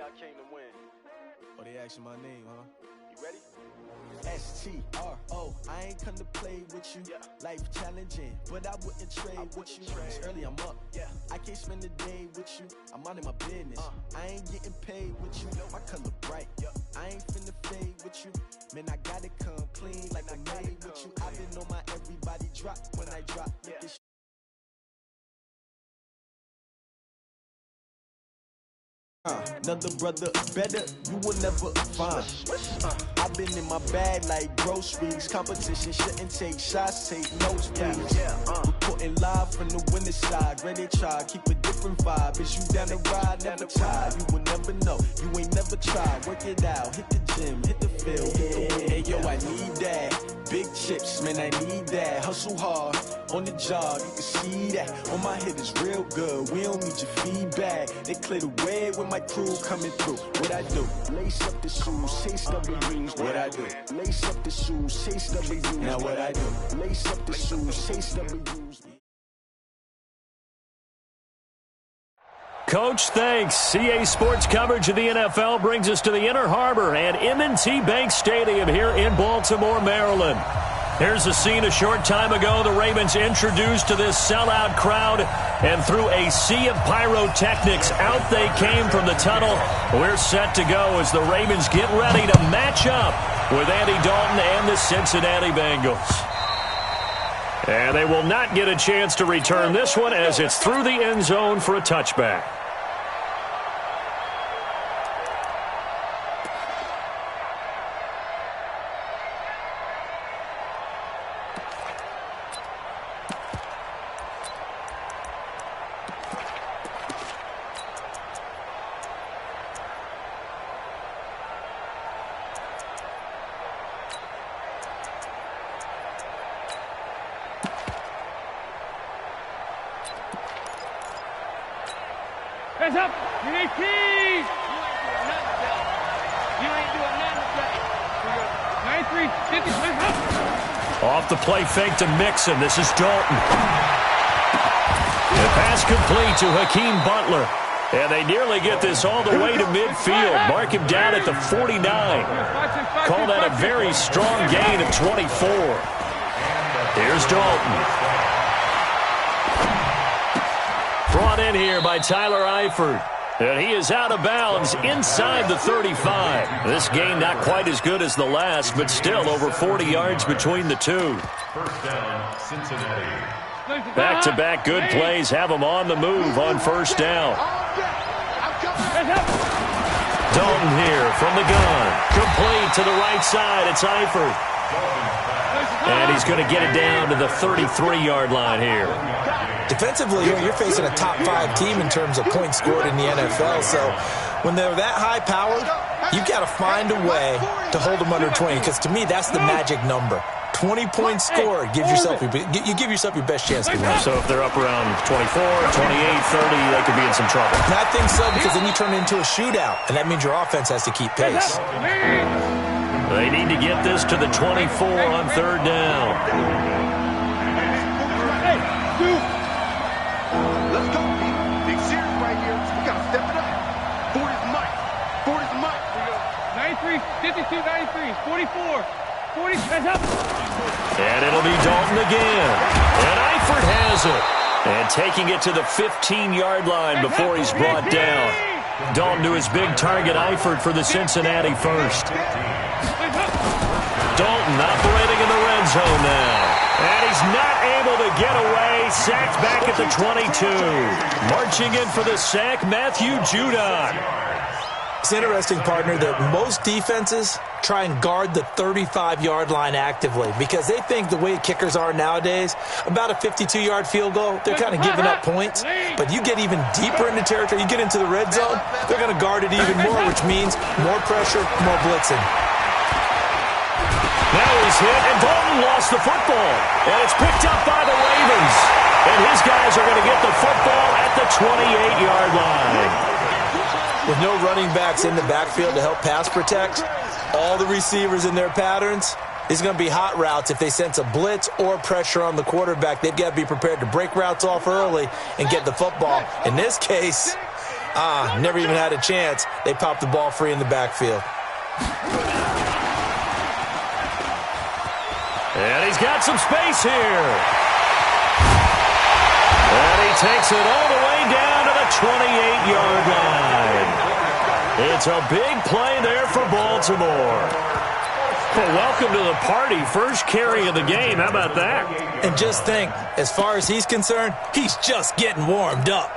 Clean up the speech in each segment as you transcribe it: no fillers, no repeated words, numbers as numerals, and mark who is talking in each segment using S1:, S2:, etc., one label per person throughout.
S1: I came to win.
S2: Oh, they asking my name, huh?
S1: You ready?
S2: S-T-R-O, I ain't come to play with you. Life challenging, but I wouldn't trade with you. It's early, I'm up. I can't spend the day with you. I'm out of my business. I ain't getting paid with you. My color bright. I ain't finna fade with you. Man, I gotta come clean like I made with you. I've been on my everybody drop when I drop. Another brother better, you will never find. I've been in my bag like groceries. Competition shouldn't take shots, take notes, please. Reporting live from the winning side. Ready to try, keep a different vibe. Is you down the ride, never tired. You will never know, you ain't never tried. Work it out, hit the gym, hit the field, hit the wind. Hey yo, I need that. Big chips, man, I need that. Hustle hard, on the job, you can see that. On my head is real good, we don't need your feedback. They clear the way with my crew coming through. What I do? Lace up the shoes, chase W's. What I do? Lace up the shoes, chase W's. Now what I do? Lace up the shoes, chase W's.
S3: Coach, thanks. CA Sports coverage of the NFL brings us to the Inner Harbor and M&T Bank Stadium here in Baltimore, Maryland. Here's a scene a short time ago. The Ravens introduced to this sellout crowd, and through a sea of pyrotechnics, out they came from the tunnel. We're set to go as the Ravens get ready to match up with Andy Dalton and the Cincinnati Bengals. And they will not get a chance to return this one as it's through the end zone for a touchback.
S4: Hands up! You need keys! You ain't doing nothing today. You ain't doing nothing today. 93, 50, hands up!
S3: Off the play fake to Mixon. This is Dalton. The pass complete to Hakeem Butler. And they nearly get this all the way to midfield. Mark him down at the 49. Call that a very strong gain of 24. Here's Dalton. Brought in here by Tyler Eifert. And he is out of bounds inside the 35. This game not quite as good as the last, but still over 40 yards between the two.
S5: First down, Cincinnati.
S3: Back-to-back good plays have them on the move on first down. Dalton here from the gun. Complete to the right side. It's Eifert. And he's going to get it down to the 33-yard line here.
S6: Defensively, you're facing a top-5 team in terms of points scored in the NFL. So when they're that high-powered, you've got to find a way to hold them under 20. Because to me, that's the magic number. 20 points scored gives yourself you give yourself your best chance to win.
S3: So if they're up around 24, 28, 30, they could be in some trouble.
S6: And I think so, because then you turn it into a shootout, and that means your offense has to keep pace.
S3: They need to get this to the 24 on third down.
S1: Let's go. Big series right here. We got to step it up. 40's Mike. 40's Mike.
S4: 93, 52, 93, 44. 40, hands up.
S3: And it'll be Dalton again. And Eifert has it. And taking it to the 15-yard line before he's brought down. Dalton to his big target, Eifert for the Cincinnati first. Dalton operating in the red zone now. And he's not able to get away. Sacked back at the 22. Marching in for the sack, Matthew Judon.
S6: It's interesting, partner, that most defenses try and guard the 35-yard line actively because they think the way kickers are nowadays, about a 52-yard field goal, they're kind of giving up points. But you get even deeper into territory, you get into the red zone, they're going to guard it even more, which means more pressure, more blitzing.
S3: Now he's hit, and Dalton lost the football. And it's picked up by the Ravens. And his guys are going to get the football at the 28-yard line.
S6: With no running backs in the backfield to help pass protect, all the receivers in their patterns, it's going to be hot routes if they sense a blitz or pressure on the quarterback. They've got to be prepared to break routes off early and get the football. In this case, Never even had a chance. They popped the ball free in the backfield.
S3: And he's got some space here. And he takes it all the way down to the 28-yard line. It's a big play there for Baltimore. Well, welcome to the party. First carry of the game. How about that?
S6: And just think, as far as he's concerned, he's just getting warmed up.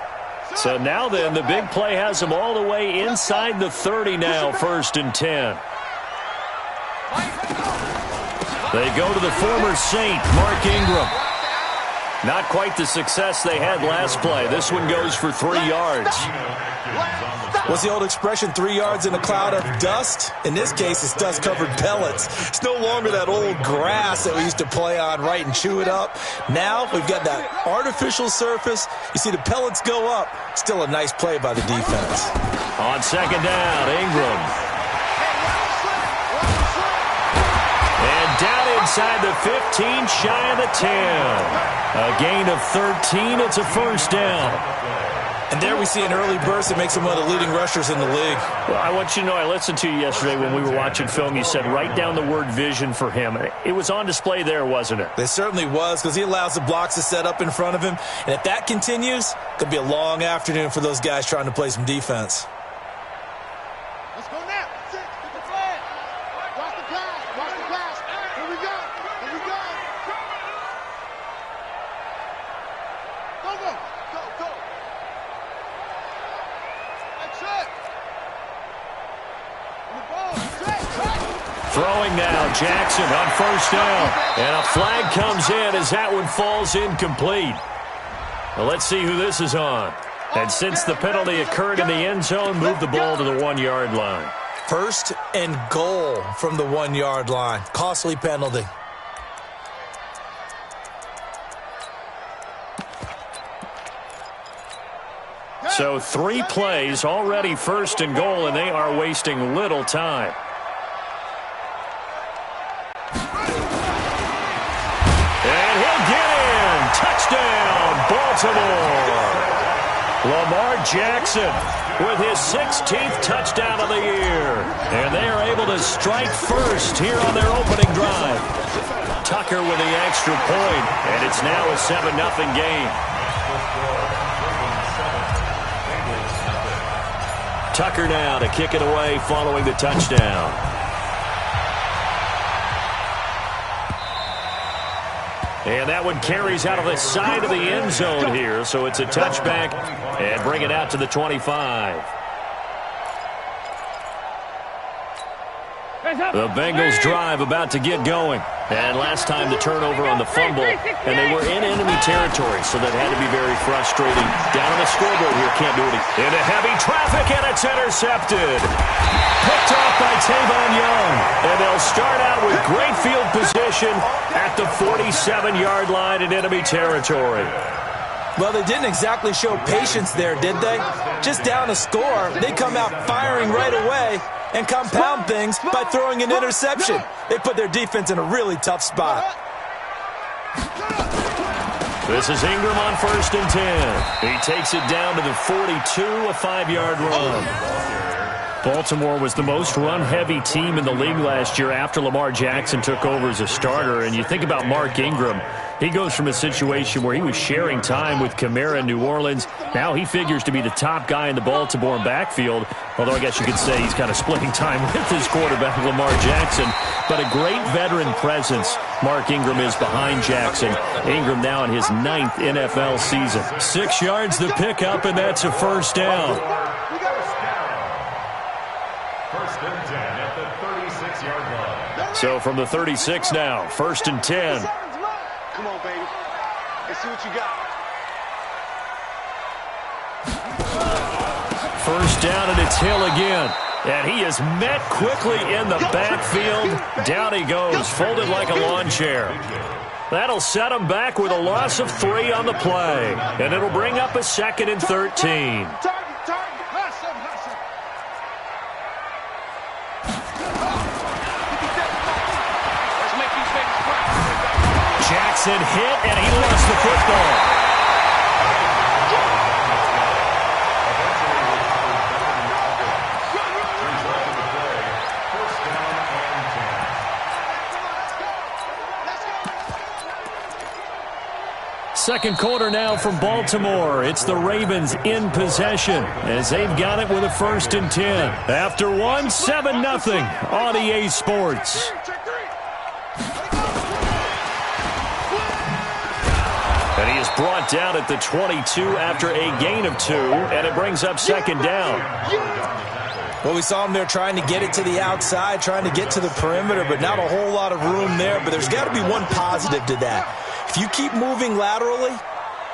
S3: So now then, the big play has him all the way inside the 30 now, 1st and 10. They go to the former Saint, Mark Ingram. Not quite the success they had last play. This one goes for 3 yards.
S6: What's the old expression, 3 yards in a cloud of dust? In this case, it's dust-covered pellets. It's no longer that old grass that we used to play on, right, and chew it up. Now we've got that artificial surface. You see the pellets go up. Still a nice play by the defense.
S3: On second down, Ingram. And down inside the 15, shy of the 10. A gain of 13. It's a first down.
S6: And there we see an early burst that makes him one of the leading rushers in the league.
S3: Well, I want you to know, I listened to you yesterday when we were watching film. You said write down the word vision for him. It was on display there, wasn't it?
S6: It certainly was, because he allows the blocks to set up in front of him. And if that continues, it's going to be a long afternoon for those guys trying to play some defense.
S1: Let's go now. That's it. Get the flag. Watch the pass. Watch the pass. Here we go. Here we go. Go, go. Go, go. That's it. On the ball.
S3: Throwing now, Jackson on first down. And a flag comes in as that one falls incomplete. Well, let's see who this is on. And since the penalty occurred in the end zone, move the ball to the 1-yard line.
S6: 1st and goal from the 1-yard line. Costly penalty.
S3: So 3 plays, already 1st and goal, and they are wasting little time. And he'll get in. Touchdown, Baltimore. Lamar Jackson with his 16th touchdown of the year. And they are able to strike first here on their opening drive. Tucker with the extra point, and it's now a 7-0 game. Tucker now to kick it away following the touchdown. And that one carries out of the side of the end zone here, so it's a touchback and bring it out to the 25. The Bengals drive about to get going. And last time the turnover on the fumble, and they were in enemy territory, so that had to be very frustrating. Down on the scoreboard here, can't do it. Into heavy traffic, and it's intercepted. Picked off by Tavon Young. And they'll start out with great field position at the 47-yard line in enemy territory.
S6: Well, they didn't exactly show patience there, did they? Just down a score, they come out firing right away and compound things by throwing an interception. They put their defense in a really tough spot.
S3: This is Ingram on 1st and 10. He takes it down to the 42, a 5-yard run. Baltimore was the most run-heavy team in the league last year after Lamar Jackson took over as a starter. And you think about Mark Ingram, he goes from a situation where he was sharing time with Kamara in New Orleans. Now he figures to be the top guy in the Baltimore backfield, although I guess you could say he's kind of splitting time with his quarterback, Lamar Jackson. But a great veteran presence Mark Ingram is behind Jackson. Ingram now in his 9th NFL season. 6 yards the pickup, and that's a first down.
S5: First and 10 at the 36-yard line.
S3: So from the 36 now, 1st and 10.
S1: Come on, baby. Let's see what you got.
S3: First down, and it's Hill again. And he is met quickly in the backfield. Down he goes, folded like a lawn chair. That'll set him back with a loss of 3 on the play. And it'll bring up a 2nd and 13. Jackson hit, and he lost the football. Second quarter now from Baltimore. It's the Ravens in possession as they've got it with a 1st and 10. After one, 7-0 on EA Sports. And he is brought down at the 22 after a gain of 2, and it brings up 2nd down.
S6: Well, we saw him there trying to get it to the outside, trying to get to the perimeter, but not a whole lot of room there. But there's got to be one positive to that. If you keep moving laterally,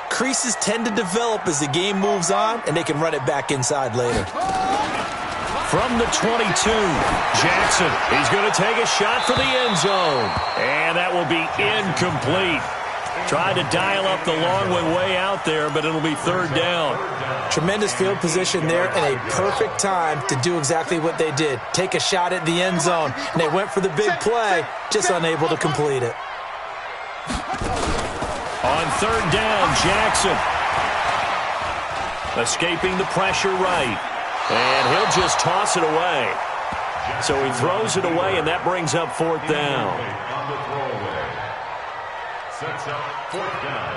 S6: creases tend to develop as the game moves on, and they can run it back inside later.
S3: From the 22, Jackson. He's going to take a shot for the end zone. And that will be incomplete. Tried to dial up the long one way out there, but it'll be 3rd down.
S6: Tremendous field position there and a perfect time to do exactly what they did. Take a shot at the end zone, and they went for the big play, just unable to complete it.
S3: On 3rd down, Jackson. Escaping the pressure right. And he'll just toss it away. So he throws it away, and that brings up 4th down.
S5: Sets up 4th down.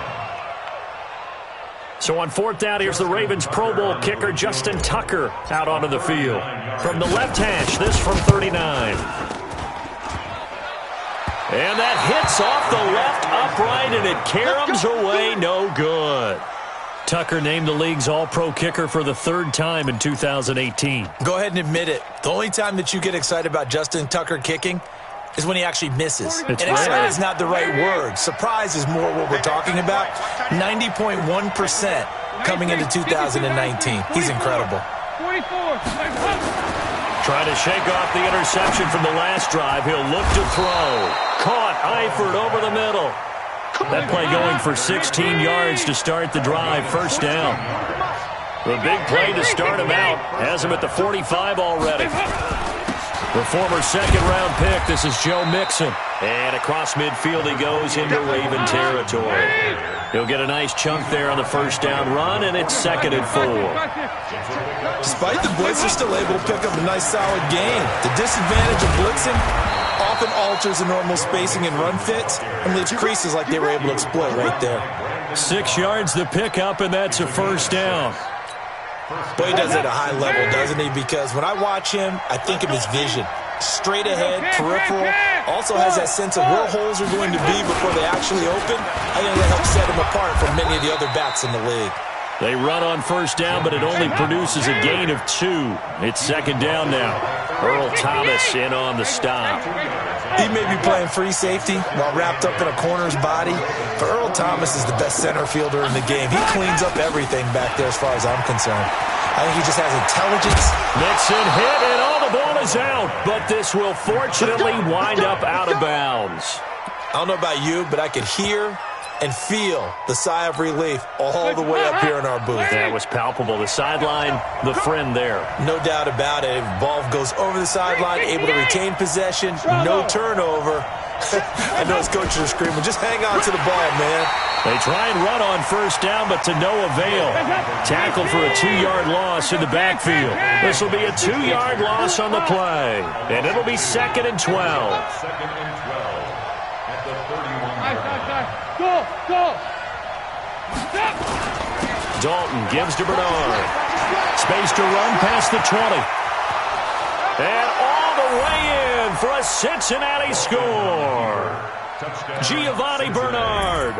S3: So on 4th down, here's the Ravens Pro Bowl kicker, Justin Tucker, out onto the field. From the left hash, this from 39. And that hits off the left upright, and it caroms away, no good. Tucker named the league's all-pro kicker for the 3rd time in 2018.
S6: Go ahead and admit it. The only time that you get excited about Justin Tucker kicking is when he actually misses. And excited is not the right word. Surprise is more what we're talking about. 90.1% coming into 2019. He's incredible.
S4: 44.
S3: Trying to shake off the interception from the last drive. He'll look to throw. Caught. Eifert over the middle. That play going for 16 yards to start the drive. 1st down. The big play to start him out. Has him at the 45 already. The former 2nd-round pick, this is Joe Mixon. And across midfield he goes into Raven territory. He'll get a nice chunk there on the 1st down run, and it's 2nd and 4.
S6: Despite the blitz, they're still able to pick up a nice, solid gain. The disadvantage of blitzing often alters the normal spacing and run fits and leaves creases like they were able to exploit right there.
S3: 6 yards the pickup, and that's a 1st down.
S6: Boy, he does it at a high level, doesn't he? Because when I watch him, I think of his vision. Straight ahead, peripheral. Also has that sense of where holes are going to be before they actually open. I think that helps set him apart from many of the other backs in the league.
S3: They run on 1st down, but it only produces a gain of 2. It's 2nd down now. Earl Thomas in on the stop.
S6: He may be playing free safety while wrapped up in a corner's body, but Earl Thomas is the best center fielder in the game. He cleans up everything back there as far as I'm concerned. I think he just has intelligence.
S3: Mixon hit, and all the ball is out, but this will fortunately wind up out of bounds.
S6: I don't know about you, but I could hear and feel the sigh of relief all the way up here in our booth.
S3: That was palpable. The sideline, the friend there.
S6: No doubt about it. Ball goes over the sideline, able to retain possession, no turnover. I know his coaches are screaming, just hang on to the ball, man.
S3: They try and run on 1st down, but to no avail. Tackle for a 2-yard loss in the backfield. This will be a 2-yard loss on the play, and it'll be 2nd and 12.
S5: 2nd and 12 at the 31.
S4: Go! Stop!
S3: Dalton gives to Bernard. Space to run past the 20. And all the way in for a Cincinnati score. Giovanni Bernard,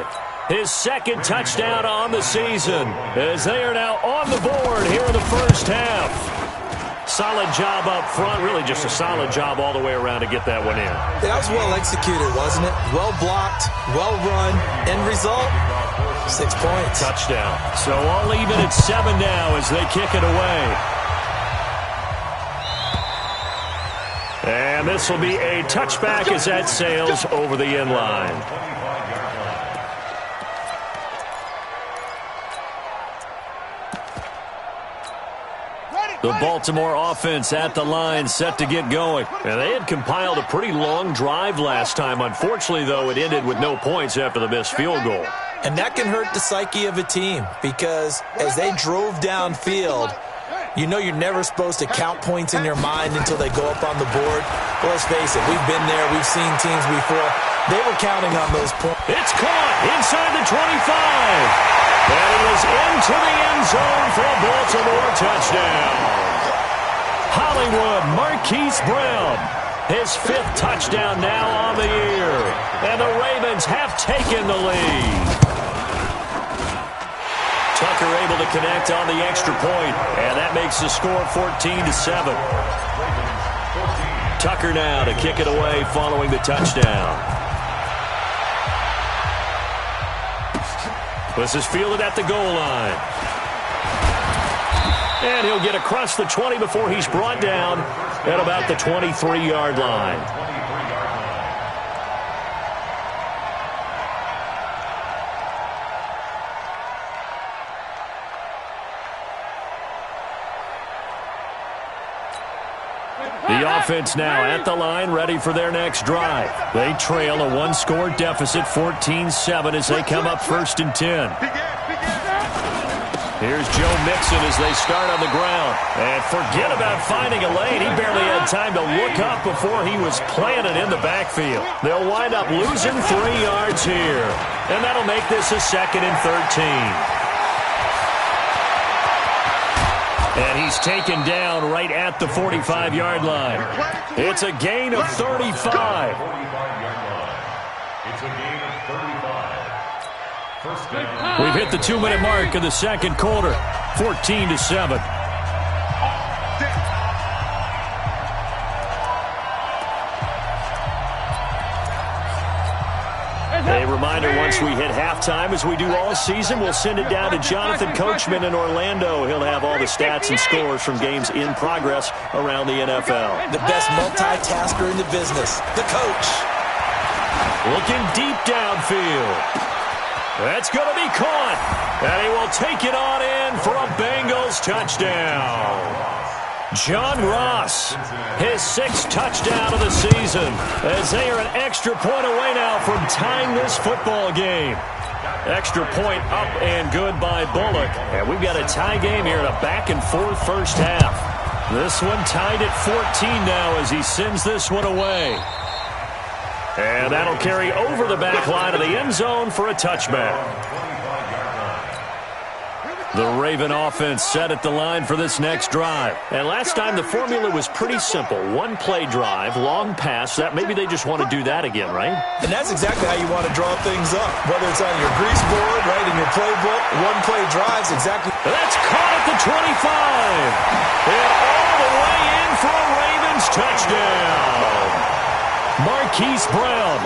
S3: his 2nd touchdown on the season, as they are now on the board here in the 1st half. Solid job up front, really just a solid job all the way around to get that one in.
S6: That was well executed, wasn't it? Well blocked, well run. End result, 6 points.
S3: Touchdown. So all even at 7 now as they kick it away. And this will be a touchback as that sails over the end line. The Baltimore offense at the line, set to get going. And they had compiled a pretty long drive last time. Unfortunately, though, it ended with no points after the missed field goal.
S6: And that can hurt the psyche of a team because as they drove downfield, You know you're never supposed to count points in your mind until they go up on the board. Well, let's face it, we've been there. We've seen teams before. They were counting on those points.
S3: It's caught inside the 25. And it was into the end zone for a Baltimore touchdown. Hollywood Marquise Brown, his 5th touchdown now on the year. And the Ravens have taken the lead. Tucker able to connect on the extra point, and that makes the score 14-7. Tucker now to kick it away following the touchdown. This is fielded at the goal line. And he'll get across the 20 before he's brought down at about the 23-yard line. The offense now at the line, ready for their next drive. They trail a 1-score deficit, 14-7, as they come up 1st and 10. Here's Joe Mixon as they start on the ground. And forget about finding a lane. He barely had time to look up before he was planted in the backfield. They'll wind up losing 3 yards here. And that'll make this a 2nd and 13. And he's taken down right at the 45-yard line. It's a gain of 35.
S5: It's a gain of 35. First down.
S3: We've hit the 2-minute mark of the second quarter. 14-7. A reminder, once we hit halftime, as we do all season, we'll send it down to Jonathan Coachman in Orlando. He'll have all the stats and scores from games in progress around the NFL.
S6: The best multitasker in the business, the coach.
S3: Looking deep downfield. That's going to be caught. And he will take it on in for a Bengals touchdown. John Ross, his 6th touchdown of the season, as they are an extra point away now from tying this football game. Extra point up and good by Bullock. And we've got a tie game here in a back-and-forth first half. This one tied at 14 now as he sends this one away. And that'll carry over the back line of the end zone for a touchback. The Raven offense set at the line for this next drive. And last time the formula was pretty simple. 1-play drive, long pass. That maybe they just want to do that again, right?
S6: And that's exactly how you want to draw things up. Whether it's on your grease board, right, in your playbook, 1-play drives, exactly.
S3: That's caught at the 25. And all the way in for a Ravens touchdown. Marquise Brown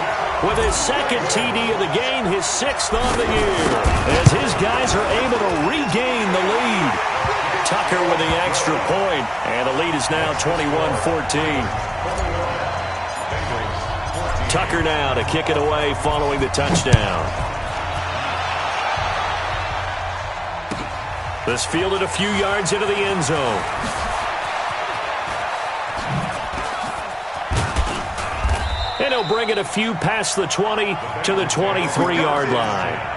S3: with his 2nd TD of the game, his 6th on the year, as his guys are able to regain the lead. Tucker with the extra point, and the lead is now 21-14. Tucker now to kick it away following the touchdown. This fielded a few yards into the end zone. And he'll bring it a few past the 20 to the 23-yard line.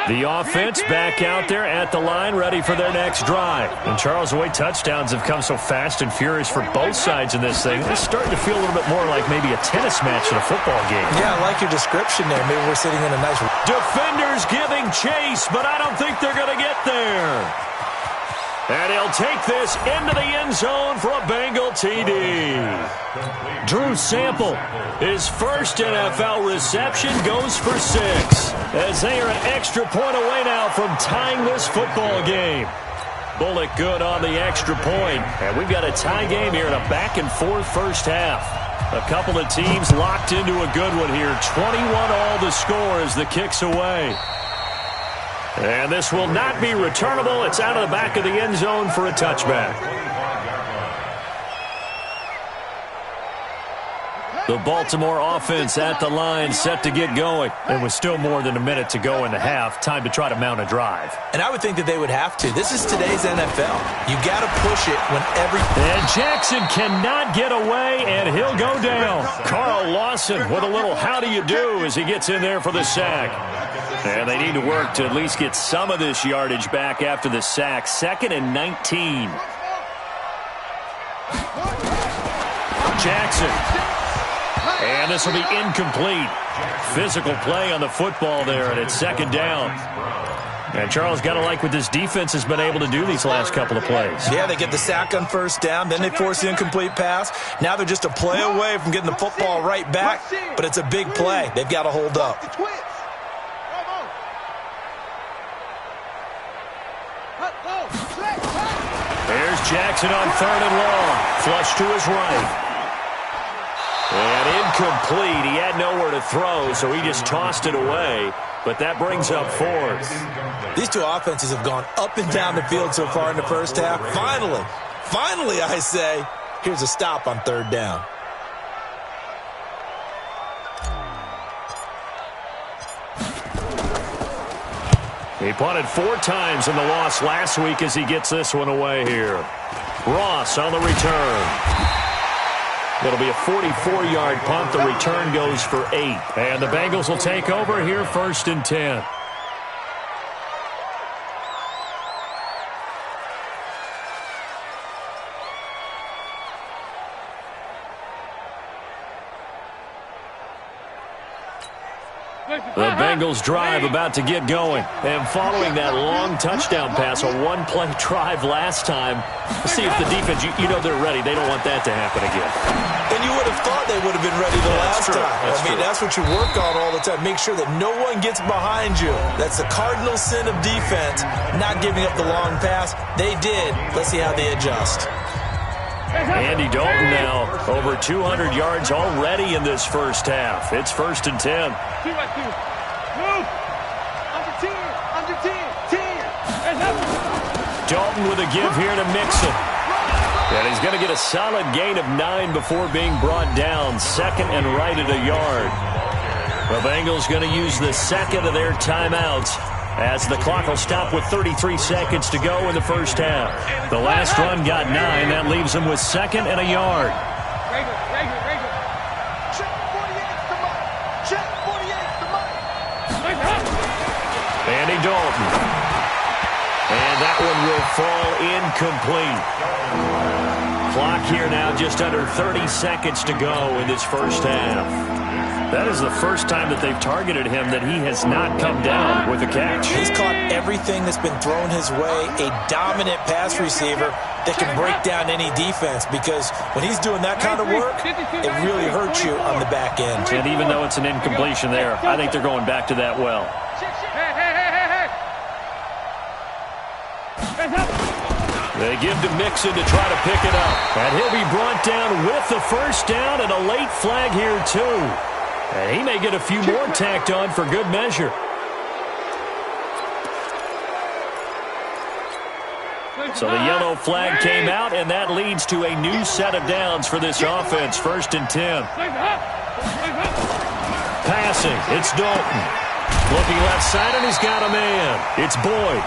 S3: The offense back out there at the line, ready for their next drive. And Charles, the way touchdowns have come so fast and furious for both sides in this thing, it's starting to feel a little bit more like maybe a tennis match in a football game.
S6: Yeah, I like your description there. Maybe we're sitting in a nice...
S3: Defenders giving chase, but I don't think they're going to get there. And he'll take this into the end zone for a Bengal TD. Drew Sample, his first NFL reception, goes for 6. As they are an extra point away now from tying this football game. Bullock good on the extra point. And we've got a tie game here in a back-and-forth first half. A couple of teams locked into a good one here. 21-all the score as the kick's away. And this will not be returnable. It's out of the back of the end zone for a touchback. The Baltimore offense at the line, set to get going. And with still more than a minute to go in the half, time to try to mount a drive.
S6: And I would think that they would have to. This is today's NFL. You got to push it whenever.
S3: And Jackson cannot get away, and he'll go down. Carl Lawson with a little how do you do as he gets in there for the sack. And they need to work to at least get some of this yardage back after the sack. 2nd and 19. Jackson. And this will be incomplete. Physical play on the football there, and it's 2nd down. And Charles, got to like what this defense has been able to do these last couple of plays.
S6: Yeah, they get the sack on 1st down, then they force the incomplete pass. Now they're just a play away from getting the football right back, but it's a big play. They've got to hold up.
S3: There's Jackson on 3rd and long. Flush to his right. And incomplete. He had nowhere to throw, so he just tossed it away. But that brings up 4th.
S6: These two offenses have gone up and down the field so far in the first half. Finally, I say, here's a stop on 3rd down.
S3: He punted 4 times in the loss last week as he gets this one away here. Ross on the return. It'll be a 44-yard punt. The return goes for 8. And the Bengals will take over here 1st and 10. The Bengals drive about to get going. And following that long touchdown pass, a one-play drive last time, see if the defense, you know they're ready. They don't want that to happen again.
S6: And you would have thought they would have been ready the last time. That's what you work on all the time. Make sure that no one gets behind you. That's the cardinal sin of defense, not giving up the long pass. They did. Let's see how they adjust.
S3: Andy Dalton now over 200 yards already in this first half. It's 1st and 10. Dalton with a give here to Mixon. And he's going to get a solid gain of 9 before being brought down. 2nd and right at a yard. The Bengals going to use the 2nd of their timeouts as the clock will stop with 33 seconds to go in the first half. The last run got 9. That leaves them with 2nd and a yard. Andy Dalton. And that one will fall incomplete. Clock here now just under 30 seconds to go in this first half. That is the first time that they've targeted him that he has not come down with a catch.
S6: He's caught everything that's been thrown his way. A dominant pass receiver that can break down any defense, because when he's doing that kind of work, it really hurts you on the back end.
S3: And even though it's an incompletion there, I think they're going back to that well. They give to Mixon to try to pick it up. And he'll be brought down with the first down, and a late flag here too. And he may get a few more tacked on for good measure. So the yellow flag came out, and that leads to a new set of downs for this offense. 1st and 10. Passing, it's Dalton. Looking left side, and he's got a man. It's Boyd.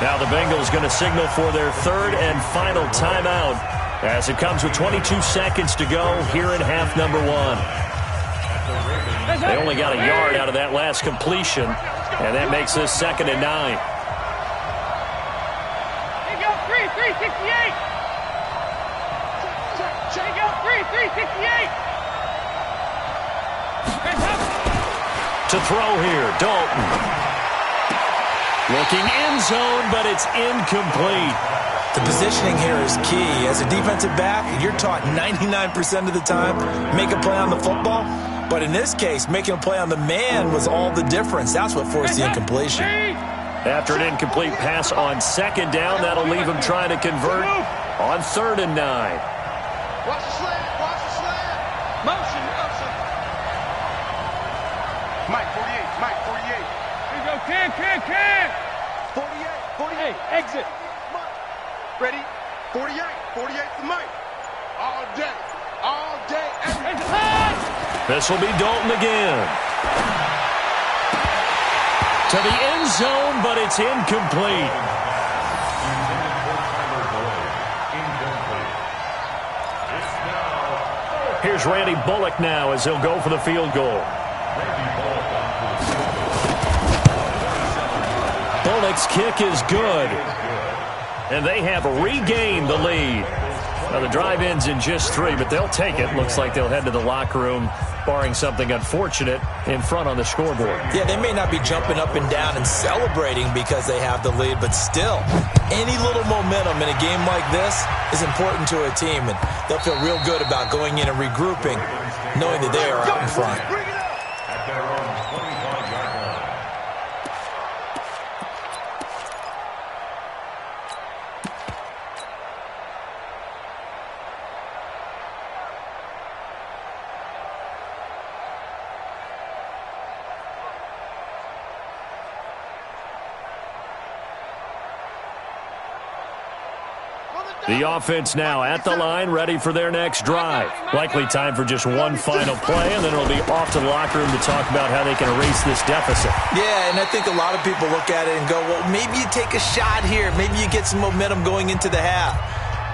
S3: Now the Bengals going to signal for their 3rd and final timeout as it comes with 22 seconds to go here in half number 1. They only got a yard out of that last completion, and that makes this 2nd and 9.
S4: Take out 368. Take out 368.
S3: To throw here, Dalton. Looking end zone, but it's incomplete.
S6: The positioning here is key. As a defensive back, you're taught 99% of the time, make a play on the football. But in this case, making a play on the man was all the difference. That's what forced the incompletion.
S3: After an incomplete pass on 2nd down, that'll leave him trying to convert on 3rd and 9.
S1: Watch the slant. Watch the slant. Motion. Mike 48. Mike 48.
S4: Here you go. Can.
S1: 48.
S4: Exit.
S1: Mike. Ready? 48. 48 to Mike. All day. All day, every day.
S3: This will be Dalton again. To the end zone, but it's incomplete. Here's Randy Bullock now as he'll go for the field goal. Bullock's kick is good. And they have regained the lead. Now, the drive ends in just 3, but they'll take it. Looks like they'll head to the locker room, barring something unfortunate, in front on the scoreboard. Yeah, they may not be jumping up and down and celebrating because they have the lead, but still, any little momentum in a game like this is important to a team, and they'll feel real good about going in and regrouping, knowing that they are out in front.
S5: At their own 25-yard line.
S3: The offense now at the line, ready for their next drive. Likely time for just one final play, and then it'll be off to the locker room to talk about how they can erase this deficit.
S6: Yeah, and I think a lot of people look at it and go, well, maybe you take a shot here. Maybe you get some momentum going into the half.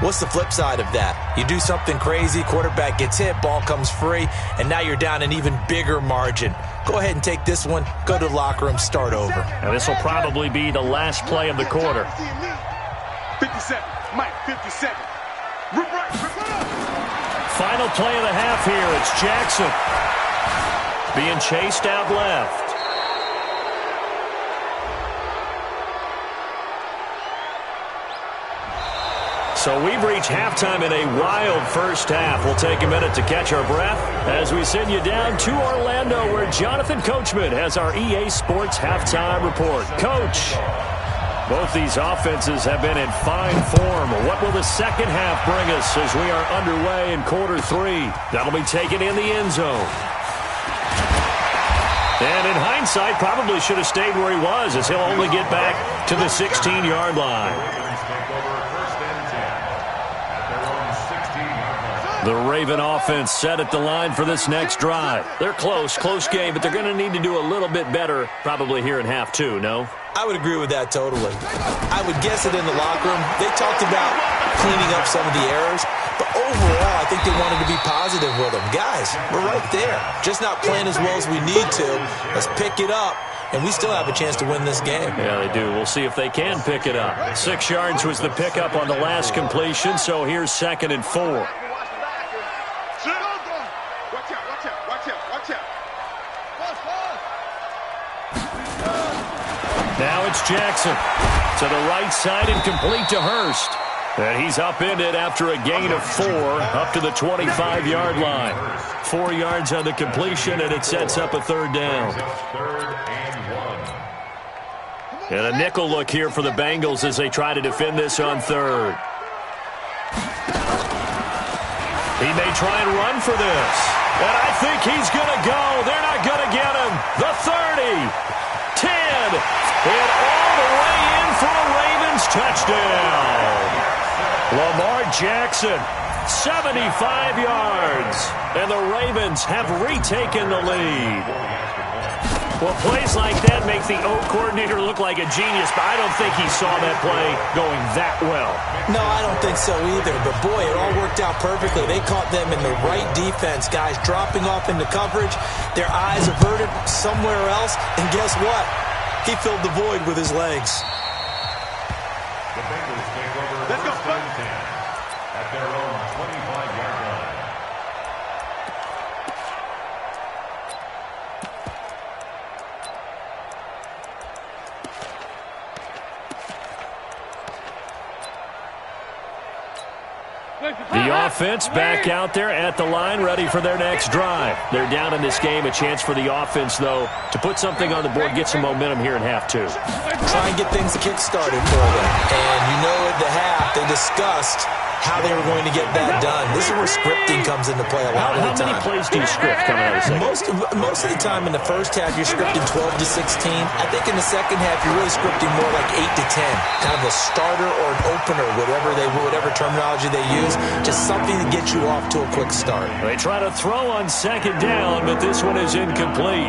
S6: What's the flip side of that? You do something crazy, quarterback gets hit, ball comes free, and now you're down an even bigger margin. Go ahead and take this one, go to the locker room, start over.
S3: And this will probably be the last play of the quarter.
S1: 57. Mike, 57.
S3: Final play of the half here. It's Jackson being chased out left. So we've reached halftime in a wild first half. We'll take a minute to catch our breath as we send you down to Orlando, where Jonathan Coachman has our EA Sports halftime report. Coach, both these offenses have been in fine form. What will the second half bring us as we are underway in quarter 3? That'll be taken in the end zone. And in hindsight, probably should have stayed where he was, as he'll only get back to the 16-yard line. The Raven offense set at the line for this next drive. They're close game, but they're going to need to do a little bit better probably here in half 2, no?
S6: I would agree with that totally. I would guess it in the locker room. They talked about cleaning up some of the errors, but overall, I think they wanted to be positive with them. Guys, we're right there. Just not playing as well as we need to. Let's pick it up, and we still have a chance to win this game.
S3: Yeah, they do. We'll see if they can pick it up. 6 yards was the pickup on the last completion, so here's 2nd and 4. Now it's Jackson to the right side and complete to Hurst. And he's upended after a gain of 4 up to the 25-yard line. 4 yards on the completion, and it sets up a 3rd down. And a nickel look here for the Bengals as they try to defend this on 3rd. He may try and run for this. And I think he's going to go. They're not going to get him. The 30, 10, and all the way in for a Ravens touchdown. Lamar Jackson, 75 yards. And the Ravens have retaken the lead. Well, plays like that make the O coordinator look like a genius, but I don't think he saw that play going that well.
S6: No, I don't think so either, but boy, it all worked out perfectly. They caught them in the right defense, guys dropping off into coverage, their eyes averted somewhere else, and guess what? He filled the void with his legs.
S5: The Bengals take over first and 10 at their own 25-yard line.
S3: The offense back out there at the line, ready for their next drive. They're down in this game. A chance for the offense, though, to put something on the board, get some momentum here in half 2.
S6: Try and get things kick-started for them. And you know at the half, they discussed how they were going to get that done. This is where scripting comes into play a lot of the time.
S3: How many plays do you script coming out of the second?
S6: Most of the time in the first half, you're scripting 12 to 16. I think in the second half, you're really scripting more like 8 to 10. Kind of a starter or an opener, whatever terminology they use. Just something to get you off to a quick start.
S3: They try to throw on second down, but this one is incomplete.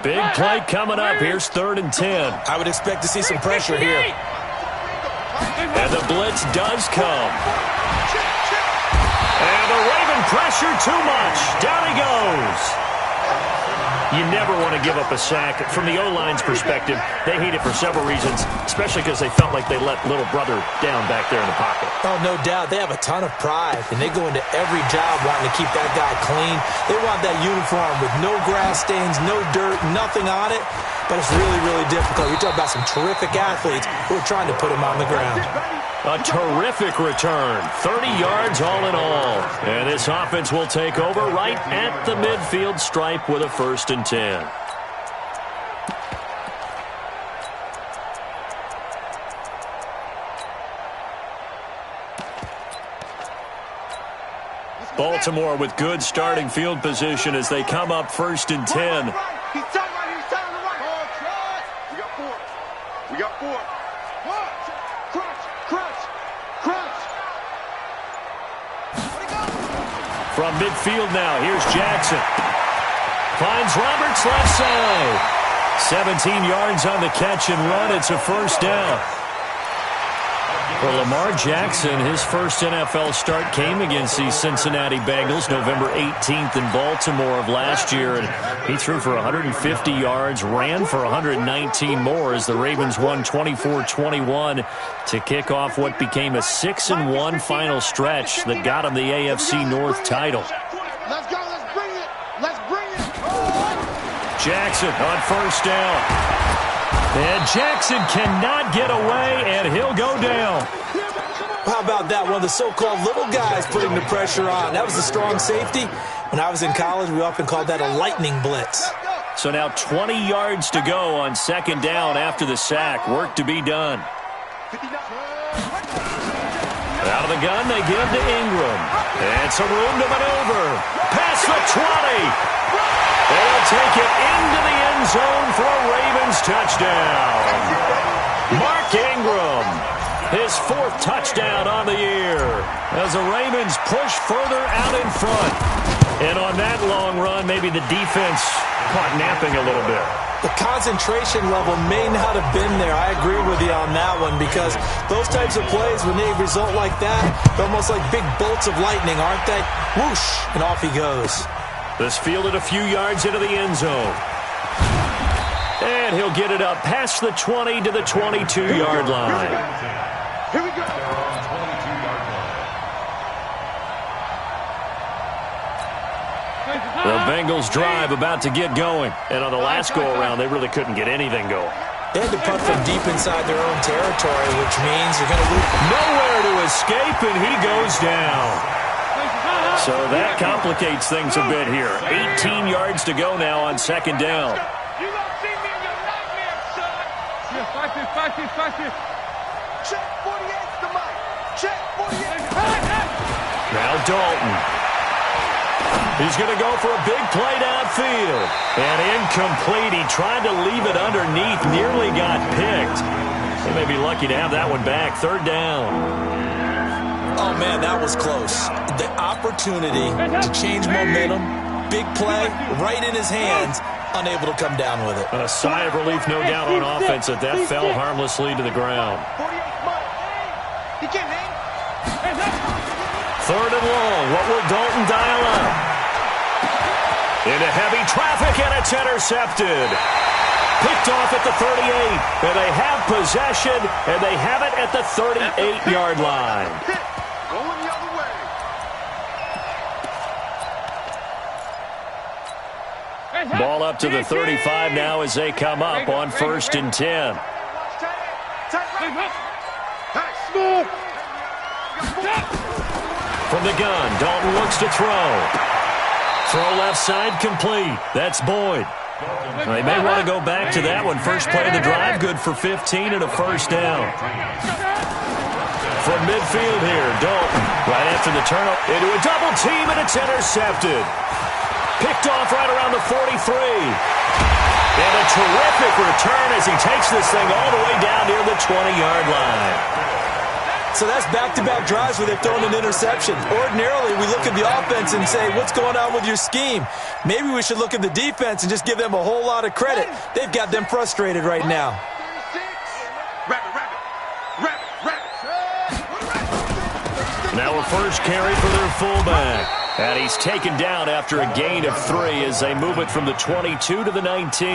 S3: Big play coming up. Here's 3rd and 10.
S6: I would expect to see some pressure here.
S3: And the blitz does come. And the Raven pressure too much. Down he goes. You never want to give up a sack. From the O-line's perspective, they hate it for several reasons, especially because they felt like they let little brother down back there in the pocket.
S6: Oh, no doubt. They have a ton of pride, and they go into every job wanting to keep that guy clean. They want that uniform with no grass stains, no dirt, nothing on it. But it's really, really difficult. You're talking about some terrific athletes who are trying to put him on the ground.
S3: A terrific return. 30 yards all in all. And this offense will take over right at the midfield stripe with a 1st and 10. Baltimore with good starting field position as they come up 1st and 10.
S1: We got 4. Crunch.
S3: From midfield now, here's Jackson. Finds Roberts left side. 17 yards on the catch and run. It's a 1st down. For Lamar Jackson, his first NFL start came against the Cincinnati Bengals November 18th in Baltimore of last year. And he threw for 150 yards, ran for 119 more as the Ravens won 24-21 to kick off what became a 6-1 final stretch that got him the AFC North title.
S1: Let's go. Let's bring it.
S3: Jackson on 1st down. And Jackson cannot get away, and he'll go down.
S6: How about that? One of the so-called little guys putting the pressure on. That was the strong safety. When I was in college, we often called that a lightning blitz.
S3: So now 20 yards to go on 2nd down after the sack. Work to be done. Out of the gun, they give to Ingram. And some room to maneuver. Past the 20. They'll take it into the end zone for a Ravens touchdown. Mark Ingram, his 4th touchdown on the year as the Ravens push further out in front. And on that long run, maybe the defense caught napping a little bit.
S6: The concentration level may not have been there. I agree with you on that one because those types of plays, when they result like that, they're almost like big bolts of lightning, aren't they? Whoosh, and off he goes.
S3: This fielded a few yards into the end zone. And he'll get it up past the 20 to the 22-yard line.
S1: Here we go.
S3: The Bengals drive about to get going. And on the last go-around, they really couldn't get anything going.
S6: They had to punt from deep inside their own territory, which means they're going to lose.
S3: Nowhere to escape, and he goes down. So that complicates things a bit here. 18 yards to go now on 2nd down.
S4: You don't see me in your nightmares, son. Yeah, fight it.
S1: Check 48's the mic. Check 48.
S3: Now Dalton. He's going to go for a big play downfield. And incomplete. He tried to leave it underneath. Nearly got picked. They may be lucky to have that one back. 3rd down.
S6: Oh, man, that was close. The opportunity to change momentum, big play, right in his hands, unable to come down with it.
S3: A sigh of relief, no doubt, on offense that fell harmlessly to the ground. 3rd and long. What will Dalton dial up? Into heavy traffic, and it's intercepted. Picked off at the 38, and they have possession, and they have it at the 38-yard line.
S1: Going the other way.
S3: Ball up to the 35 now as they come up on 1st and 10. from the gun. Dalton looks to throw. Throw left side complete. That's Boyd. They may want to go back to that one. First play of the drive, good for 15 and a first down. From midfield here, Dalton, right after the turnover, into a double team, and it's intercepted. Picked off right around the 43. And a terrific return as he takes this thing all the way down near the 20-yard line.
S6: So that's back-to-back drives where they've thrown an interception. Ordinarily, we look at the offense and say, what's going on with your scheme? Maybe we should look at the defense and just give them a whole lot of credit. They've got them frustrated right now.
S3: Now a first carry for their fullback. And he's taken down after a gain of 3 as they move it from the 22 to the 19.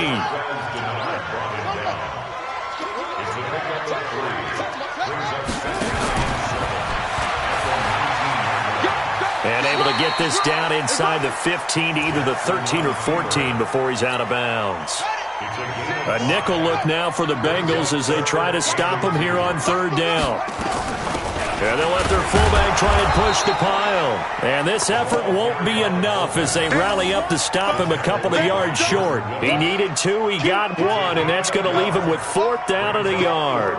S3: And able to get this down inside the 15 to either the 13 or 14 before he's out of bounds. A nickel look now for the Bengals as they try to stop him here on third down. And they'll let their fullback try and push the pile. And this effort won't be enough as they rally up to stop him a couple of yards short. He needed 2, he got 1, and that's going to leave him with 4th down and a yard.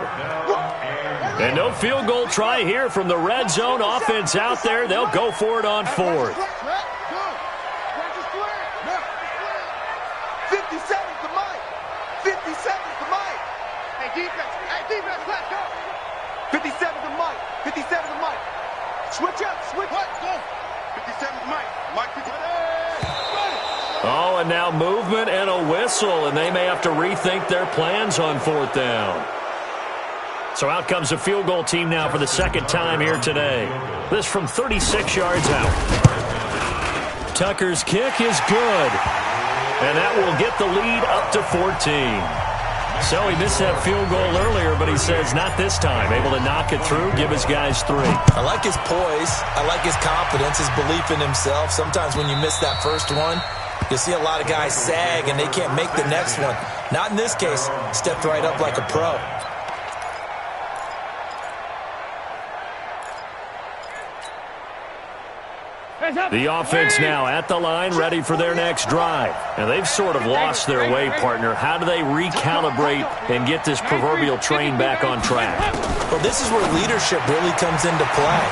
S3: And no field goal try here from the red zone offense out there. They'll go for it on 4th.
S1: 50 seconds to Mike. 50 seconds to Mike. Hey, defense, let's go. 57 to Mike. 57 to Mike. Switch up. What? Go. 57 to Mike. Mike 57.
S3: Oh, and now movement and a whistle, and they may have to rethink their plans on 4th down. So out comes the field goal team now for the second time here today. This from 36 yards out. Tucker's kick is good. And that will get the lead up to 14. So he missed that field goal earlier, but he says not this time. Able to knock it through, give his guys 3.
S6: I like his poise. I like his confidence, his belief in himself. Sometimes when you miss that first one, you see a lot of guys sag and they can't make the next one. Not in this case. Stepped right up like a pro.
S3: The offense now at the line, ready for their next drive. And they've sort of lost their way, partner. How do they recalibrate and get this proverbial train back on track?
S6: Well, this is where leadership really comes into play.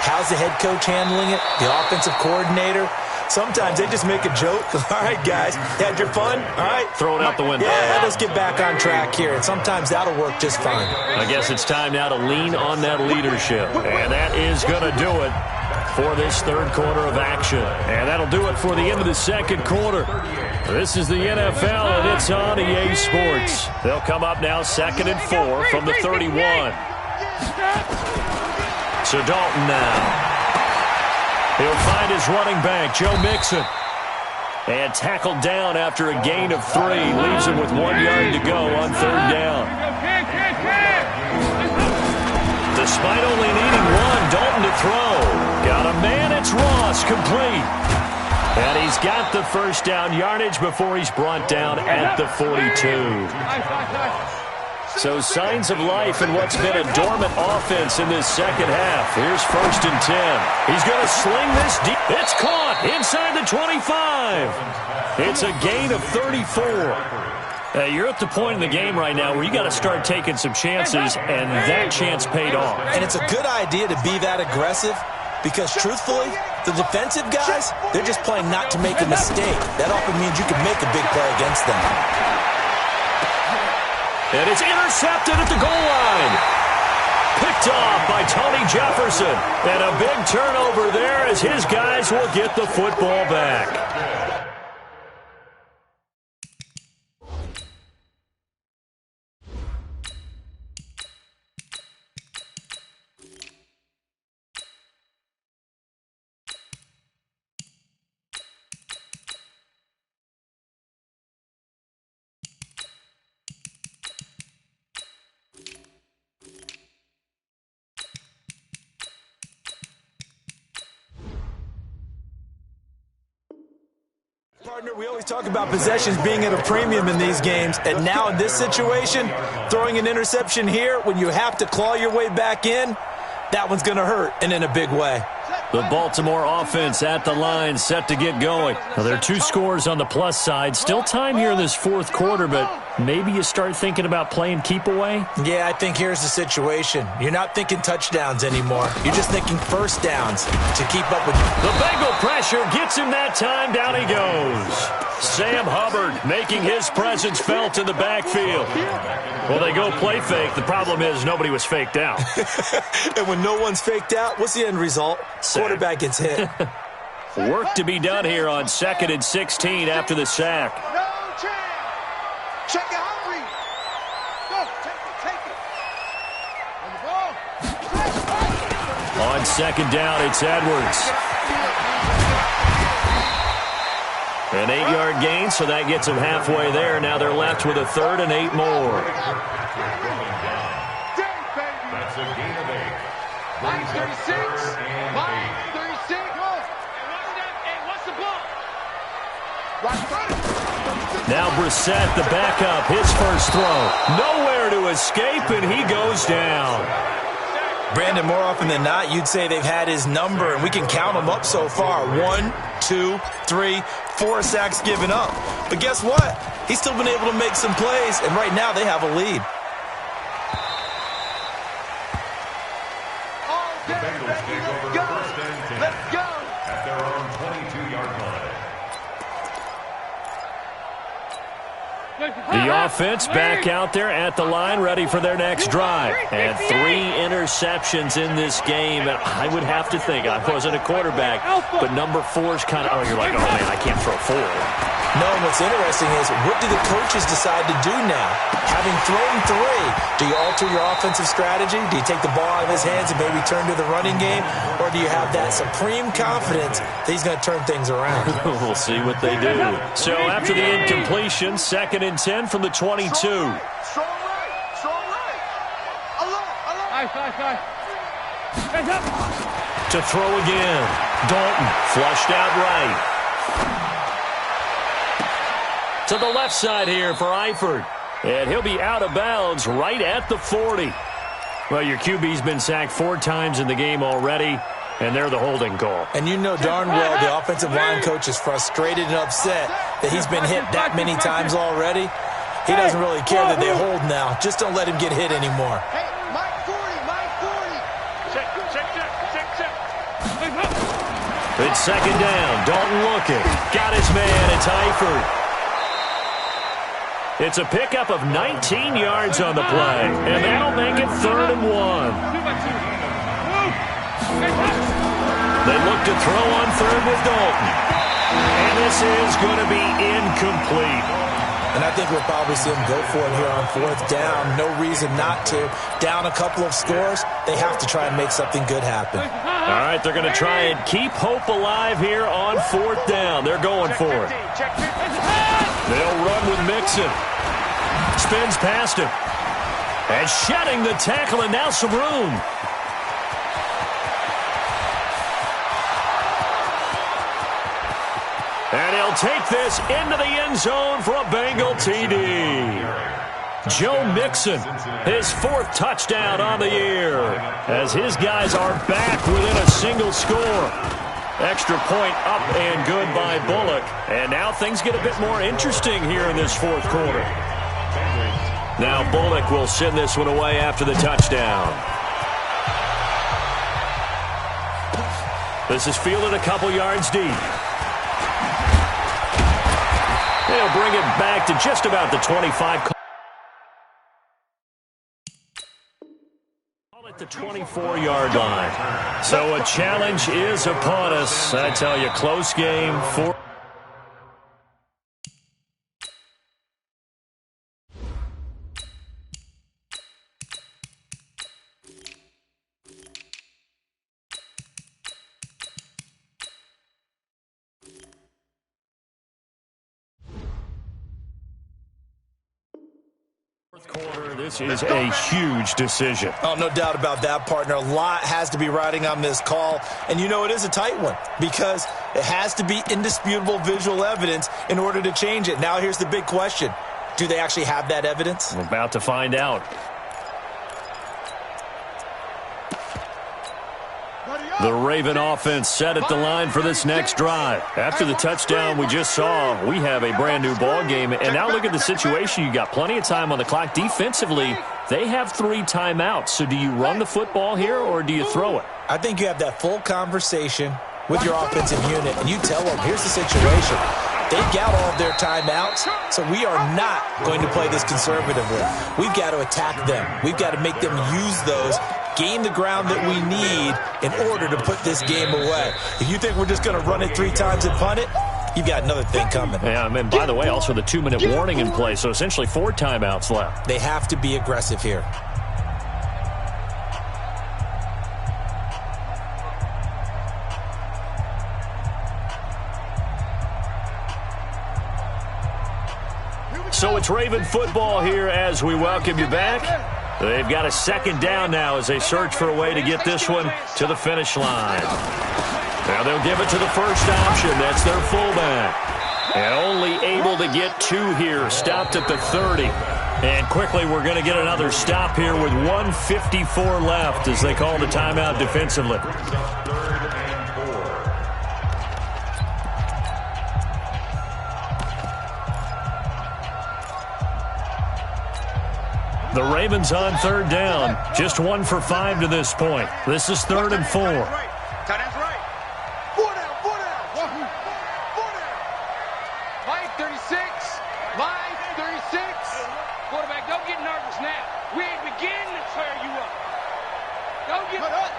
S6: How's the head coach handling it? The offensive coordinator? Sometimes they just make a joke. All right, guys, had your fun? All right.
S3: Throw it out the window.
S6: Yeah, let's get back on track here. And sometimes that'll work just fine.
S3: I guess it's time now to lean on that leadership. And that is going to do it for this third quarter of action. And that'll do it for the end of the second quarter. This is the NFL, and it's on EA Sports. They'll come up now 2nd and 4 from the 31. So Dalton now. He'll find his running back, Joe Mixon. And tackled down after a gain of 3. Leaves him with 1 yard to go on third down. Despite only needing 1, Dalton to throw. Got a man, it's Ross, complete. And he's got the first down yardage before he's brought down at the 42. So signs of life in what's been a dormant offense in this second half. Here's 1st and 10. He's going to sling this deep. It's caught inside the 25. It's a gain of 34. You're at the point in the game right now where you got to start taking some chances, and that chance paid off.
S6: And it's a good idea to be that aggressive because, truthfully, the defensive guys, they're just playing not to make a mistake. That often means you can make a big play against them.
S3: And it's intercepted at the goal line. Picked off by Tony Jefferson. And a big turnover there as his guys will get the football back.
S6: Partner, we always talk about possessions being at a premium in these games, and now in this situation, throwing an interception here when you have to claw your way back in, that one's going to hurt, and in a big way.
S3: The Baltimore offense at the line, set to get going. Well, there are 2 scores on the plus side. Still time here in this fourth quarter, but maybe you start thinking about playing keep away?
S6: Yeah, I think here's the situation. You're not thinking touchdowns anymore. You're just thinking first downs to keep up with.
S3: The Bengal pressure gets him that time. Down he goes. Sam Hubbard making his presence felt in the backfield. Well, they go play fake. The problem is nobody was faked out.
S6: And when no one's faked out, what's the end result? Quarterback gets hit.
S3: Work to be done here on 2nd and 16 after the sack.
S1: No chance. Check it, hungry. Go, take it. On the ball.
S3: On 2nd down, it's Edwards. An 8-yard gain, so that gets them halfway there. Now they're left with a 3rd and 8 more.
S5: That's a gain of 8.
S1: Line 36. Line 36.
S4: What's the ball?
S3: Now Brissett, the backup, his first throw. Nowhere to escape, and he goes down.
S6: Brandon, more often than not, you'd say they've had his number, and we can count them up so far. 1, 2, 3, 4 sacks given up. But guess what? He's still been able to make some plays, and right now they have a lead.
S5: The Bengals take over 1st and 10.
S1: Let's go.
S5: At their own 22-yard line.
S3: The offense back out there at the line, ready for their next drive. And 3 interceptions in this game. And I would have to think, I wasn't a quarterback, but number 4's kind of, oh, you're like, oh, man, I can't throw 4.
S6: No, and what's interesting is, what do the coaches decide to do now? Having thrown 3, do you alter your offensive strategy? Do you take the ball out of his hands and maybe turn to the running game? Or do you have that supreme confidence that he's going to turn things around?
S3: We'll see what they do. So after the incompletion, 2nd and 10 from the 22.
S1: Strong right. Strong right. Alone.
S4: Nice. Hands up.
S3: To throw again. Dalton flushed out right. To the left side here for Eifert. And he'll be out of bounds right at the 40. Well, your QB's been sacked 4 times in the game already, and they're the holding call.
S6: And you know darn well the offensive line coach is frustrated and upset that he's been hit that many times already. He doesn't really care that they hold now. Just don't let him get hit anymore.
S1: Hey, Mike 40.
S4: Check.
S3: It's 2nd down. Dalton looking. Got his man. It's Eifert. It's a pickup of 19 yards on the play, and that'll make it 3rd and 1. They look to throw on 3rd with Dalton. And this is going to be incomplete.
S6: And I think we'll probably see him go for it here on 4th down. No reason not to. Down a couple of scores, they have to try and make something good happen.
S3: All right, they're going to try and keep hope alive here on 4th down. They're going for it. They'll run with Mixon. Spins past him. And shedding the tackle, and now some room. And he'll take this into the end zone for a Bengal TD. Joe Mixon, his 4th touchdown on the year, as his guys are back within a single score. Extra point up and good by Bullock. And now things get a bit more interesting here in this 4th quarter. Now Bullock will send this one away after the touchdown. This is fielded a couple yards deep. They'll bring it back to just about the 25. At the 24-yard line. So a challenge is upon us. I tell you, close game for. Quarter, this is a huge decision.
S6: Oh, no doubt about that, partner. A lot has to be riding on this call. And you know it is a tight one because it has to be indisputable visual evidence in order to change it. Now here's the big question. Do they actually have that evidence?
S3: We're about to find out.
S1: Buddy up.
S3: The Raven offense set at the line for this next drive. After the touchdown we just saw, we have a brand new ball game. And now look at the situation. You got plenty of time on the clock. Defensively, they have 3 timeouts. So do you run the football here or do you throw it?
S6: I think you have that full conversation with your offensive unit, and you tell them, here's the situation. They've got all of their timeouts, so we are not going to play this conservatively. We've got to attack them. We've got to make them use those, gain the ground that we need in order to put this game away. If you think we're just going to run it 3 times and punt it, you've got another thing coming.
S3: Yeah, and by the way, also the 2-minute warning in play, so essentially 4 timeouts left.
S6: They have to be aggressive here.
S3: So it's Raven football here as we welcome you back. They've got a 2nd down now as they search for a way to get this one to the finish line. Now they'll give it to the first option. That's their fullback. And only able to get 2 here. Stopped at the 30. And quickly we're going to get another stop here with 1:54 left as they call the timeout defensively. The Ravens on 3rd down. Just 1 for 5 to this point. This is 3rd and 4.
S1: Tight end's right. 4 down, 4 down. 4 down.
S4: Light 36. Light 36. Quarterback, don't get nervous now. We ain't beginning to tear you up. Don't get up.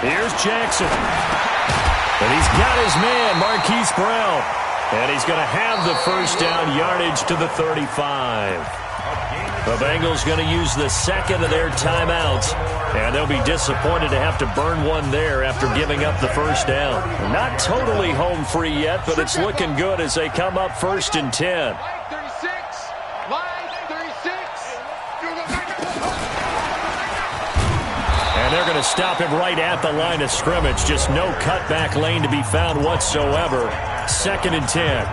S3: Here's Jackson. And he's got his man, Marquise Brown. And he's going to have the first down yardage to the 35. The Bengals going to use the 2nd of their timeouts, and they'll be disappointed to have to burn one there after giving up the first down. Not totally home free yet, but it's looking good as they come up 1st and 10.
S4: Light 36. Light 36.
S3: And they're going to stop him right at the line of scrimmage. Just no cutback lane to be found whatsoever. 2nd and 10.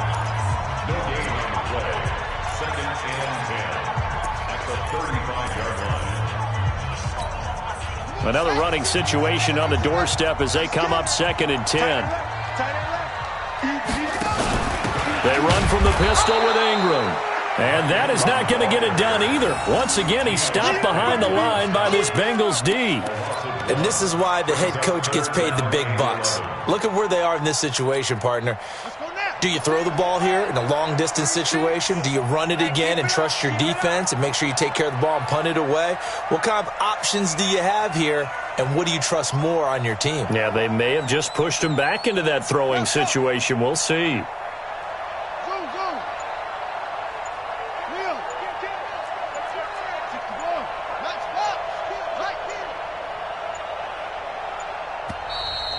S3: Another running situation on the doorstep as they come up 2nd and 10. They run from the pistol with Ingram. And that is not going to get it done either. Once again, he's stopped behind the line by this Bengals D.
S6: And this is why the head coach gets paid the big bucks. Look at where they are in this situation, partner. Do you throw the ball here in a long-distance situation? Do you run it again and trust your defense and make sure you take care of the ball and punt it away? What kind of options do you have here, and what do you trust more on your team?
S3: Yeah, they may have just pushed him back into that throwing situation. We'll see.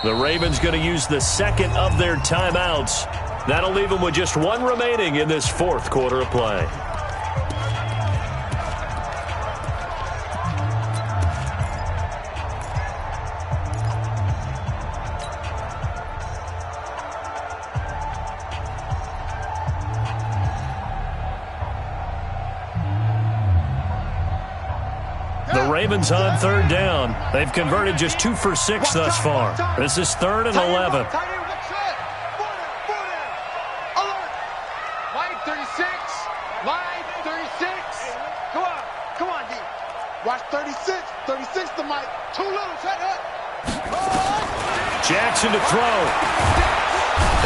S3: The Ravens going to use the 2nd of their timeouts. That'll leave them with just 1 remaining in this 4th quarter of play. The Ravens on 3rd down. They've converted just 2 for 6 thus far. This is 3rd and 11.
S4: Light 36. Light 36.
S1: Come on, D. Watch 36. 36 to Mike. Too little. Shut up.
S3: Jackson to throw.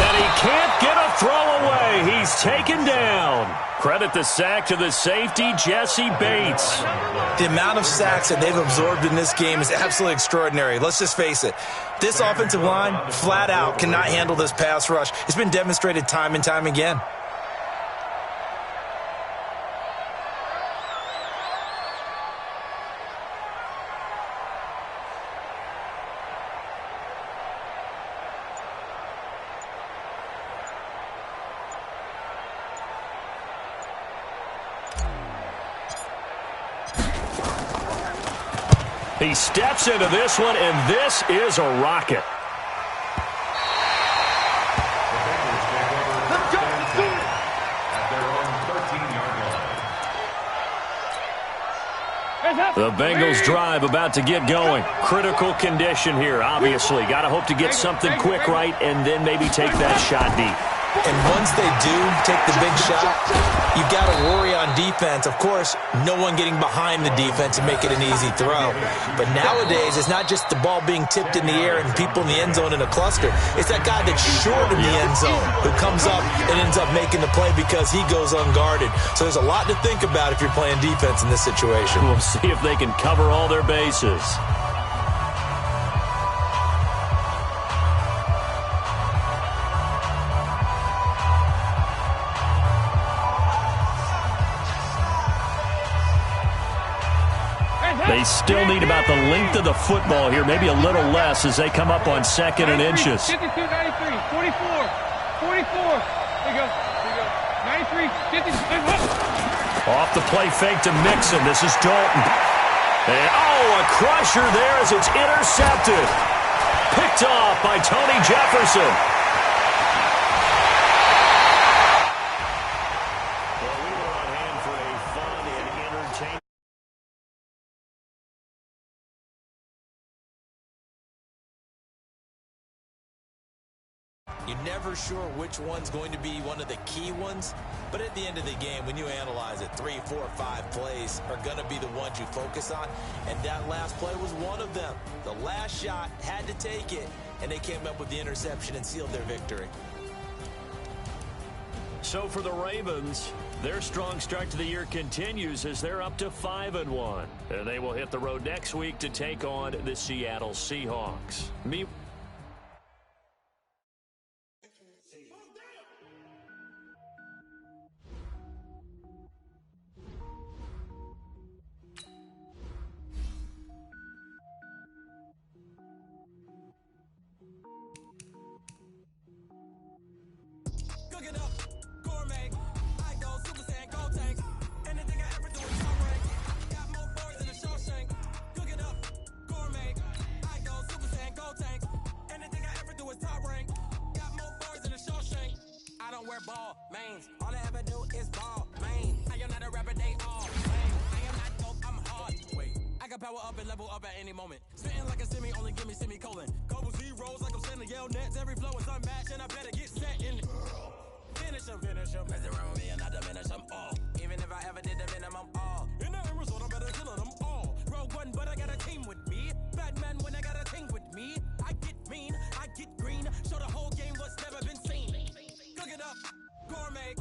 S3: And he can't get a throw away. He's taken down. Credit the sack to the safety, Jesse Bates.
S6: The amount of sacks that they've absorbed in this game is absolutely extraordinary. Let's just face it. This offensive line, flat out, cannot handle this pass rush. It's been demonstrated time and time again.
S3: He steps into this one, and this is a rocket. The Bengals drive about to get going. Critical condition here, obviously. Got to hope to get something quick right and then maybe take that shot deep.
S6: And once they do take the big shot, you've got to worry on defense. Of course, no one getting behind the defense and make it an easy throw. But nowadays, it's not just the ball being tipped in the air and people in the end zone in a cluster. It's that guy that's short in the end zone who comes up and ends up making the play because he goes unguarded. So there's a lot to think about if you're playing defense in this situation.
S3: We'll see if they can cover all their bases. They still need about the length of the football here, maybe a little less as they come up on 2nd and inches.
S4: 52, 93, 44, 44. There you go. 93, 50.
S3: Off the play fake to Mixon. This is Dalton. And, a crusher there as it's intercepted. Picked off by Tony Jefferson. Well, we were on hand for a fun and entertaining.
S6: You're never sure which one's going to be one of the key ones, but at the end of the game, when you analyze it, 3, 4, 5 plays are going to be the ones you focus on, and that last play was one of them. The last shot had to take it, and they came up with the interception and sealed their victory.
S3: So for the Ravens, their strong start to the year continues as they're up to 5-1. And they will hit the road next week to take on the Seattle Seahawks.
S7: Ball, mains. All I ever do is ball, main. I am not a rapper, they all lame. I am not dope, I'm hard. Wait, I can power up and level up at any moment. Spitting like a semi, only give me semicolon. Couple zeros like I'm sending yell nets. Every flow is unmatched and I better get set in it. Finish them. Mess around with me and I diminish them all. Even if I ever did the minimum all. In the end result, I better kill them all. Rogue one, but I got a team with me. Batman when I got a team with me. I get mean, I get green. Show the whole game what's never been seen. Cook it up, gourmet.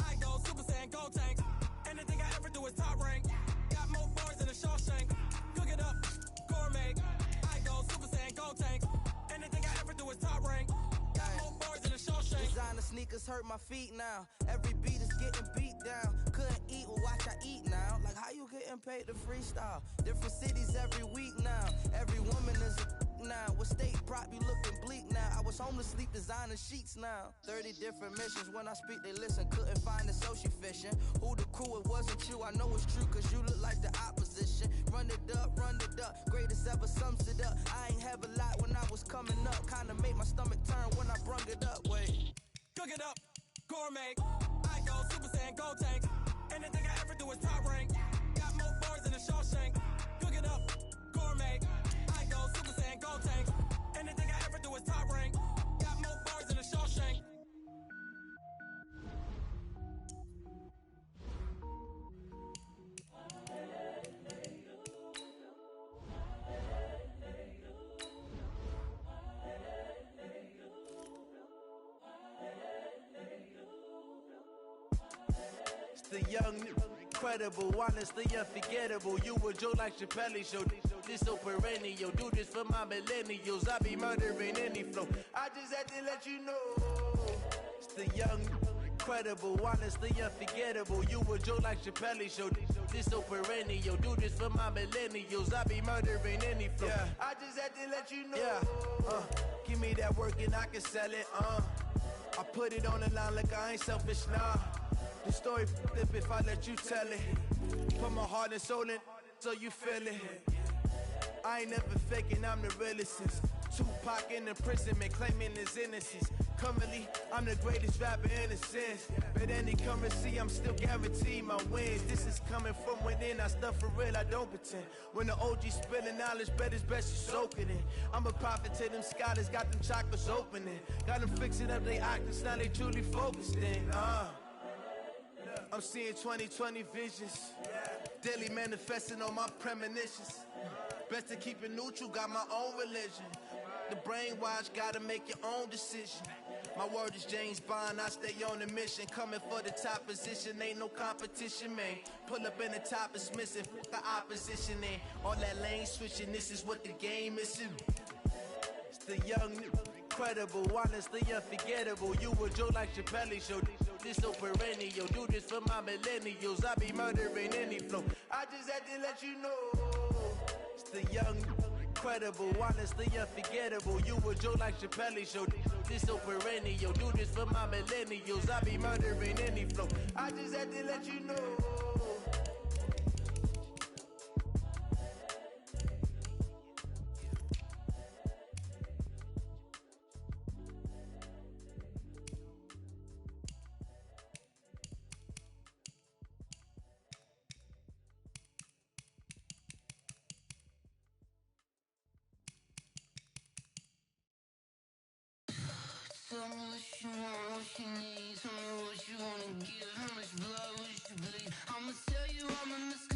S7: I go Super Saiyan, go tank. Anything I ever do is top rank. Got more bars than a Shawshank. Cook it up, gourmet. I go Super Saiyan, go tank. Anything I ever do is top rank. Got more bars than a Shawshank.
S8: Designer sneakers hurt my feet now. Every beat is getting beat down. Couldn't eat, well watch I eat now. Like how you getting paid to freestyle? Different cities every week now. Every woman is a now. What state prop you looking bleak now? I was home to sleep designer sheets now. 30 different missions. When I speak they listen. Couldn't find it so she fishing. Who the crew? It wasn't you. I know it's true cause you look like the opposition. Run it up. Greatest ever sums it up. I ain't have a lot when I was coming up. Kinda made my stomach turn when I brung it up. Wait.
S7: Cook it up, gourmet. I go Super Saiyan, go tank. Anything I ever do is top rank. Got more bars than a Shawshank. Cook it up, gourmet. I go Super Saiyan, go tank. Anything I ever do is top rank. Got more bars than a Shawshank.
S2: The young, incredible, honestly unforgettable. You a Joe like Chappelle show. This so perennial. Do this for my millennials. I be murdering any flow. I just had to let you know. It's the young, incredible, honestly unforgettable. You a Joe like Chappelle show. This so perennial. Do this for my millennials. I be murdering any flow. Yeah. I just had to let you know. Yeah. Give me that work and I can sell it. I put it on the line like I ain't selfish, nah. The story flip if I let you tell it. Put my heart and soul in so you feel it. I ain't never faking, I'm the realest since Tupac in imprisonment, claiming his innocence. Currently, I'm the greatest rapper in a sense. But any currency, I'm still guaranteed my wins. This is coming from within, I stuff for real, I don't pretend. When the OG spilling knowledge, bet it's best you soak it in. I'm a prophet to them scholars, got them chakras opening. Got them fixing up they octaves, now they truly focused in. I'm seeing 2020 visions. Daily manifesting on my premonitions. Best to keep it neutral, got my own religion. The brainwash, gotta make your own decision. My word is James Bond, I stay on a mission. Coming for the top position, ain't no competition, man. Pull up in the top is missing, fuck the opposition, and all that lane switching, this is what the game is. It's the young, incredible, honestly unforgettable. You a Joe like Chappelle show. This so perennial, do this for my millennials. I be murdering any flow. I just had to let you know. It's the young, incredible, honestly unforgettable. You a Joe like Chappelle show. This so perennial, do this for my millennials. I be murdering any flow. I just had to let you know.
S9: Tell me what you want, what you need. Tell me what you wanna give. How much blood would you bleed? I'ma tell you I'm in the sky.